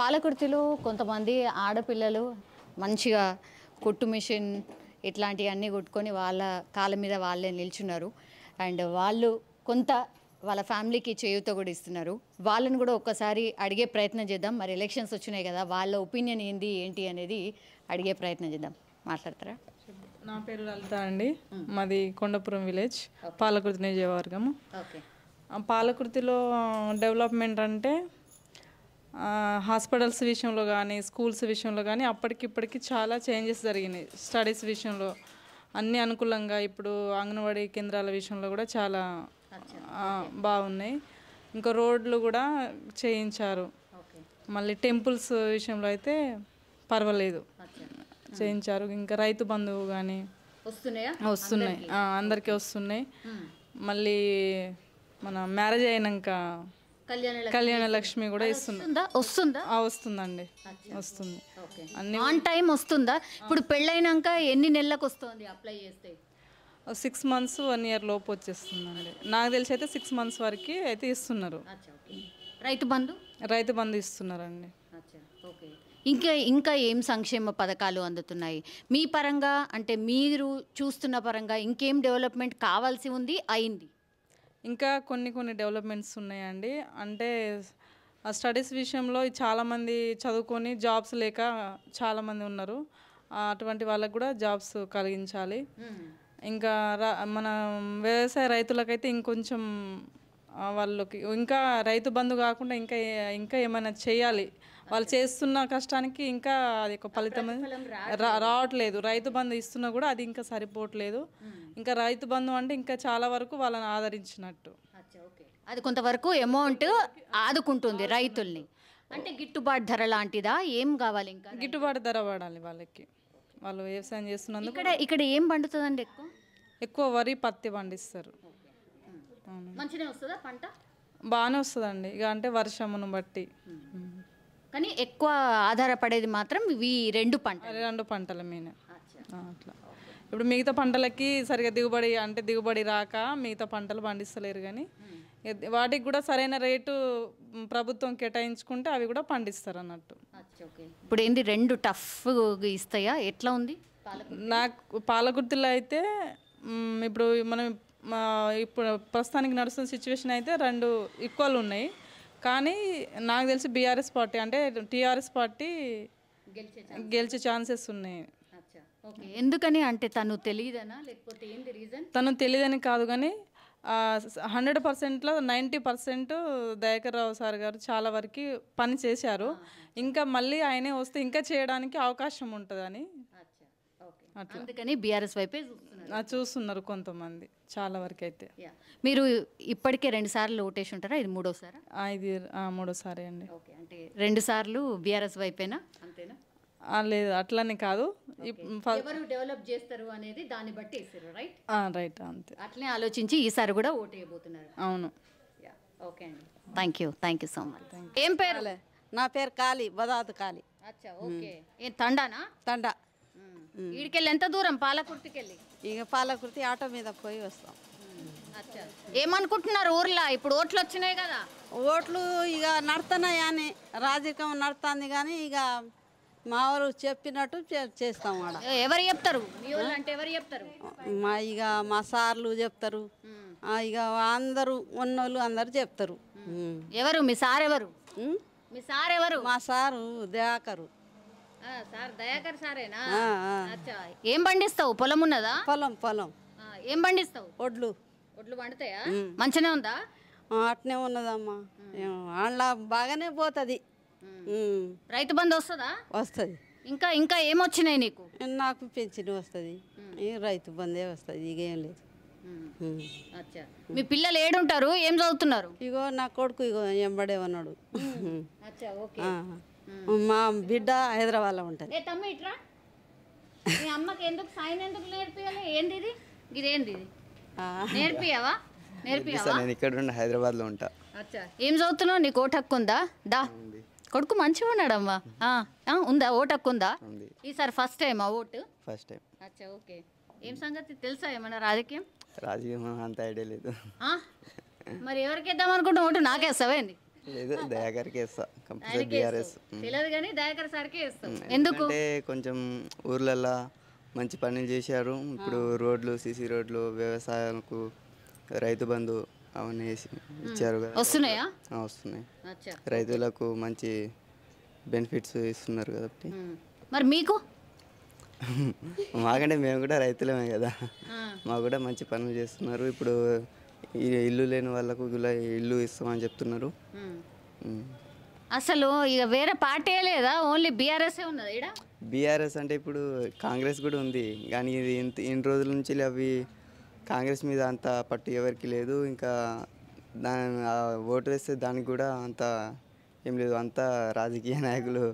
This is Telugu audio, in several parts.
పాలకుర్తిలో కొంతమంది ఆడపిల్లలు మంచిగా కుట్టు మిషన్ ఇట్లాంటివన్నీ కొట్టుకొని వాళ్ళ కాళ్ళ మీద వాళ్ళే నిల్చున్నారు. అండ్ వాళ్ళు కొంత వాళ్ళ ఫ్యామిలీకి చేయూత కూడా ఇస్తున్నారు. వాళ్ళని కూడా ఒక్కసారి అడిగే ప్రయత్నం చేద్దాం. మరి ఎలక్షన్స్ వచ్చినాయి కదా, వాళ్ళ ఒపీనియన్ ఏంటి అనేది అడిగే ప్రయత్నం చేద్దాం. మాట్లాడతారా? నా పేరు లలిత అండి. మాది కొండపురం విలేజ్, పాలకుర్తి నియోజకవర్గము. ఓకే. పాలకుర్తిలో డెవలప్మెంట్ అంటే హాస్పిటల్స్ విషయంలో కానీ, స్కూల్స్ విషయంలో కానీ అప్పటికిప్పటికి చాలా చేంజెస్ జరిగినాయి. స్టడీస్ విషయంలో అన్నీ అనుకూలంగా, ఇప్పుడు అంగన్వాడీ కేంద్రాల విషయంలో కూడా చాలా బాగున్నాయి. ఇంకా రోడ్లు కూడా చేయించారు. మళ్ళీ టెంపుల్స్ విషయంలో అయితే పర్వాలేదు, చేయించారు. ఇంకా రైతు బంధువు కానీ వస్తున్నాయి, అందరికీ వస్తున్నాయి. మళ్ళీ మన మ్యారేజ్ అయినాక కళ్యాణ లక్ష్మి కూడా వస్తుందండి, వస్తుంది. అన్ని ఆన్ టైం వస్తుందా? ఇప్పుడు పెళ్ళైనాక ఎన్ని నెలలకు వస్తుంది అప్లై చేస్తే? 6 months 1 year లోపు వచ్చేస్తుందండి. నాకు తెలిసి అయితే 6 months వరకు అయితే ఇస్తున్నారు. రైతు బంధు ఇస్తున్నారండి. ఇంకా ఏం సంక్షేమ పథకాలు అందుతున్నాయి మీ పరంగా? అంటే మీరు చూస్తున్న పరంగా ఇంకేం డెవలప్మెంట్ కావాల్సి ఉంది, అయింది? ఇంకా కొన్ని డెవలప్మెంట్స్ ఉన్నాయండి. అంటే ఆ స్టడీస్ విషయంలో చాలామంది చదువుకొని జాబ్స్ లేక చాలామంది ఉన్నారు. అటువంటి వాళ్ళకు కూడా జాబ్స్ కలిగించాలి. ఇంకా మన వ్యవసాయ రైతులకైతే ఇంకొంచెం వాళ్ళకి ఇంకా రైతు బంధు కాకుండా ఇంకా ఏమైనా చేయాలి. వాళ్ళు చేస్తున్న కష్టానికి ఇంకా అది ఒక ఫలితం రావట్లేదు. రైతు బంధు ఇస్తున్నా కూడా అది ఇంకా సరిపోవట్లేదు. ఇంకా రైతు బంధు అంటే ఇంకా చాలా వరకు వాళ్ళని ఆదరించినట్టు, అది కొంతవరకు అమౌంట్ ఆదుకుంటుంది రైతుల్ని. అంటే గిట్టుబాటు ధర లాంటిదా ఏం కావాలి? ఇంకా గిట్టుబాటు ధర పడాలి వాళ్ళకి. వాళ్ళు వ్యవసాయం చేస్తున్నందుకు ఇక్కడ ఏం పండుతుందండి? ఎక్కువ వరి, పత్తి పండిస్తారు. మంచిగా వస్తుందా పంట? బాగానే వస్తుందండి. ఇక అంటే వర్షమును బట్టి. కానీ ఎక్కువ ఆధారపడేది మాత్రం ఇవి రెండు పంటల మీద. అట్లా ఇప్పుడు మిగతా పంటలకి సరిగా దిగుబడి రాక మిగతా పంటలు పండిస్తలేరు. కానీ వాటికి కూడా సరైన రేటు ప్రభుత్వం కేటాయించుకుంటే అవి కూడా పండిస్తారు అన్నట్టు. ఇప్పుడు ఏంది రెండు టఫ్ ఇస్తాయా? ఎట్లా ఉంది నాకు పాలకుర్తిలో అయితే? ఇప్పుడు మనం ఇప్పుడు ప్రస్తుతానికి నడుస్తున్న సిచ్యువేషన్ అయితే రెండు ఈక్వల్ ఉన్నాయి. కానీ నాకు తెలిసి బీఆర్ఎస్ పార్టీ అంటే టీఆర్ఎస్ పార్టీ గెలిచే ఛాన్సెస్ ఉన్నాయి. ఎందుకని? అంటే తను తెలియదనా లేకపోతే ఏంటి రీజన్? తను తెలియదని కాదు, కానీ 100%లో 90% దయాకర్ రావు సార్ గారు చాలా వరకు పని చేశారు. ఇంకా మళ్ళీ ఆయనే వస్తే ఇంకా చేయడానికి అవకాశం ఉంటుందని అందుకని బీఆర్ఎస్ వైపే చూస్తున్నారు కొంతమంది, చాలా వరకు అయితే. మీరు ఇప్పటికే 2 సార్లు ఓటేసి ఉంటారా? ఇది మూడోసారా? ఇది మూడోసారి అండి. అంటే 2 సార్లు బీఆర్ఎస్ వైపేనా? అంతేనా? లేదు, అట్లనే కాదు. ఎవరు డెవలప్ చేస్తారు అనేది దాన్ని బట్టి వేసారు. రైట్, అంతే. అట్లనే ఆలోచించి ఈసారి కూడా ఓటు వేయబోతున్నారు. అవును. ఓకే అండి, థ్యాంక్ యూ సో మచ్. ఏం పేరు? నా పేరు కాళీ, బదాత్ కాళీ. ఓకే. ఏం తండానా? తండా. ఈడికెళ్ళి ఎంత దూరం? పాలకుర్తికి వెళ్ళి ఇక పాలకుర్తి ఆటో మీద పోయి వస్తాం. ఏమనుకుంటున్నారు ఊర్లో? ఇప్పుడు ఓట్లు వచ్చినాయి కదా. ఓట్లు ఇక నడుతున్నాయి అని రాజకీయం నడుతుంది. కానీ ఇక మా వాళ్ళు చెప్పినట్టు చేస్తాం. ఆడ ఎవరు చెప్తారు? అంటే ఎవరు చెప్తారు? ఇక మా సార్లు చెప్తారు. ఇక అందరూ ఉన్నోళ్ళు అందరు చెప్తారు. ఎవరు మీ సార్? ఎవరు? మా సారు దయాకరు. దయాకర్ సారేనా? ఏం పండిస్తావు? పొలం ఉన్నదా? పొలం. ఏం పండిస్తావు? ఒడ్లు పండుతాయా? మంచిగా ఉందా? అట్నే ఉన్నదమ్మా. అందులో బాగానే పోతుంది. రైతు బంధు వస్తుందా? వస్తుంది. ఇంకా ఏమొచ్చినాయి నీకు? నాకు పెన్షన్ వస్తుంది, రైతు బంధే వస్తుంది. ఇక ఏం లేదు. మీ పిల్లలు ఏడుంటారు? ఏం చదువుతున్నారు? ఇగో నా కొడుకు ఇగో ఎంబడే ఉన్నాడు. మా బిడ్డ హైదరాబాద్లో ఉంటుంది. మీ అమ్మకి ఎందుకు సైన్ ఎందుకు నేర్పియాలి? ఏంది ఇది? ఇదేంది? నేర్పియావా? నేను ఇక్కడ హైదరాబాద్లో ఉంటా. ఏం చదువుతున్నావు? నీకు ఓటు హక్కు ఉందా? కొడుకు మంచిగా ఉన్నాడమ్మా. ఉందా? ఓటు హక్కు ఉందా? ఈసారి ఫస్ట్ టైమా ఓటు? First time. ఓకే. ఏం సంగతి తెలుసా ఏమన్నా? రాజకీయం అంత ఐడియా లేదు. మరి ఎవరికి ఇద్దాం అనుకుంటా ఓటు? నాకేస్తావేంది? లేదు దయాకర్కి వేస్తా కంపల్సరీ బీఆర్ఎస్. తెలియదు కానీ దయాకర్ సార్కే వేస్తాం. ఎందుకు? అంటే కొంచెం ఊర్లల్లో మంచి పనులు చేశారు. ఇప్పుడు రోడ్లు, సీసీ రోడ్లు, వ్యవసాయాలకు రైతు బంధు అవన్నీ ఇచ్చారు కదా. వస్తున్నాయా? వస్తున్నాయి. అచ్చా. రైతులకు మంచి బెనిఫిట్స్ ఇస్తున్నారు కాబట్టి. మరి మీకు? మాకంటే మేము కూడా రైతులమే కదా, మాకు కూడా మంచి పనులు చేస్తున్నారు. ఇప్పుడు ఈ ఇల్లు లేని వాళ్ళకు ఇలా ఇల్లు ఇస్తామని చెప్తున్నారు. అసలు ఇక వేరే పార్టీ లేదా, ఓన్లీ బీఆర్ఎస్ఏ ఉన్నది ఇక్కడ? బీఆర్ఎస్ అంటే ఇప్పుడు కాంగ్రెస్ కూడా ఉంది, కానీ ఇది ఇన్ని రోజుల నుంచి అవి కాంగ్రెస్ మీద అంత పట్టు ఎవరికి లేదు. ఇంకా దాని ఓటు వేస్తే దానికి కూడా అంత ఏం లేదు. అంతా రాజకీయ నాయకులు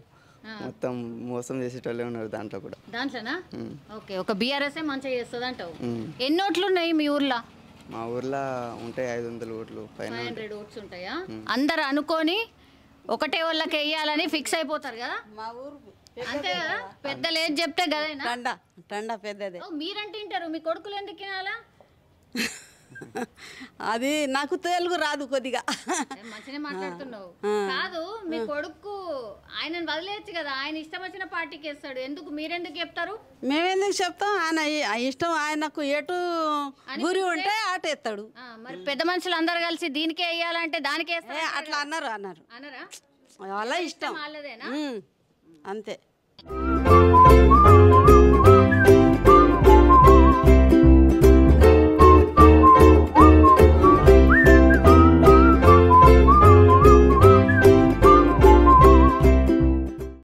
మొత్తం మోసం చేసేటోళ్ళే ఉన్నారు దాంట్లో కూడా. దాంట్లోనా? ఓకే, ఒక బీఆర్ఎస్ఏ మంచిగా చేస్తుంది అంటావు. ఎన్ని ఓట్లు ఉన్నాయి మీ ఊర్లో? మా ఊర్లో ఉంటాయి 500 ఓట్లు పైన. 500 ఓట్స్ ఉంటాయా? అందరు అనుకొని ఒకటే వాళ్ళకి వేయాలని ఫిక్స్ అయిపోతారు కదా. మా ఊరు అంతే కదా, పెద్దలు ఏది చెప్తే కదైనా. టండా పెద్దదే. మీరంటే వింటారు, మీ కొడుకులు ఎందుకు వినాలా? అది నాకు తెలుగు రాదు కొద్దిగా. మంచిగా మాట్లాడుతున్నావు. కాదు, మీ కొడుకు ఆయనను వదిలేయచ్చు కదా, ఆయన ఇష్టం వచ్చిన పార్టీకి వేస్తాడు, ఎందుకు మీరెందుకు చెప్తారు? మేమెందుకు చెప్తాం, ఆయన ఇష్టం, ఆయనకు ఎటు గురి ఉంటే అటు ఎత్తాడు. మరి పెద్ద మనుషులు అందరు కలిసి దీనికే వేయాలంటే దానికే వేస్తారు అట్లా అన్నారు అన్నారా? వాళ్ళ ఇష్టం వాళ్ళదేనా? అంతే.